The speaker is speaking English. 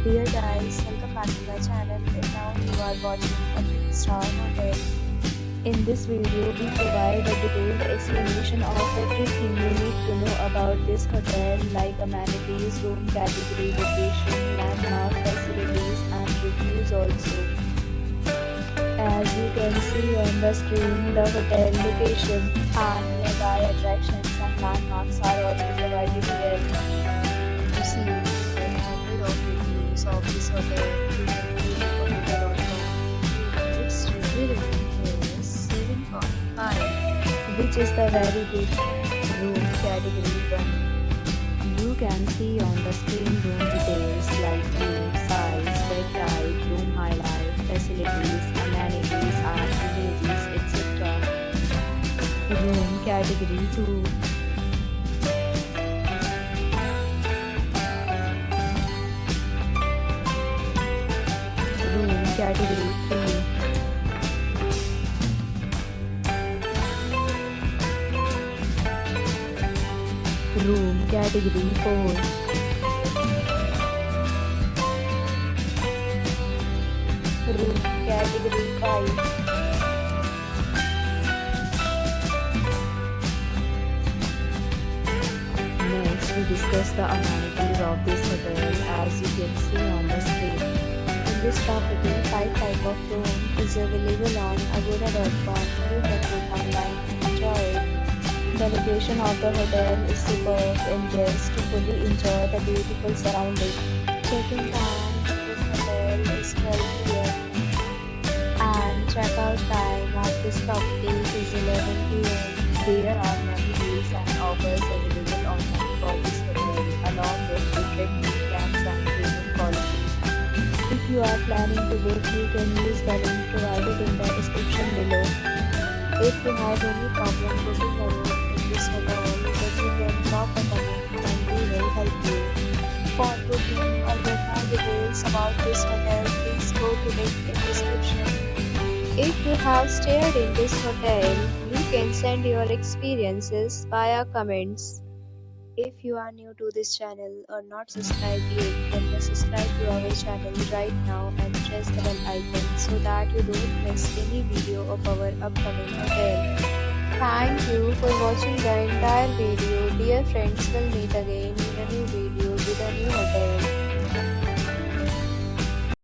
Dear guys, welcome back to my channel and now you are watching a 3-star hotel. In this video, we provide a detailed explanation of everything you need to know about this hotel like amenities, room category, location, landmark facilities and reviews also. As you can see on the screen, the hotel location and nearby attractions and landmarks are also provided here. To see the number of reviews of this hotel, you can view hotel.com. Its review rating is 7.5, which is the very good. Room category 1. You can see on the screen room details like room size, bed type, room highlight, facilities, amenities, and images, etc. Room category 2. Room category 3. Room category 4. Room category 5. Next, we discuss the amenities of this hotel as you can see on the screen. In this property, 5 type of room is available on agoda.com. You can book online and enjoy it. The location of the hotel is superb and guests to fully enjoy the beautiful surroundings. Check-in time in this hotel is 12 p.m. and check-out time of this property is 11 p.m. There are many deals and offers available online for this hotel along with different meal plans and premium quality. If you are planning to book, you can use the link provided in the description below. If you have any problem booking a room in this hotel, then you can drop a comment and we will help you. For booking or get more details about this hotel, please go to link in description. If you have stayed in this hotel, you can send your experiences via comments. If you are new to this channel or not subscribed yet, then just subscribe to our channel right now and press the bell icon so that you don't miss any video of our upcoming hotel. Thank you for watching the entire video. Dear friends, we'll meet again in a new video with a new hotel.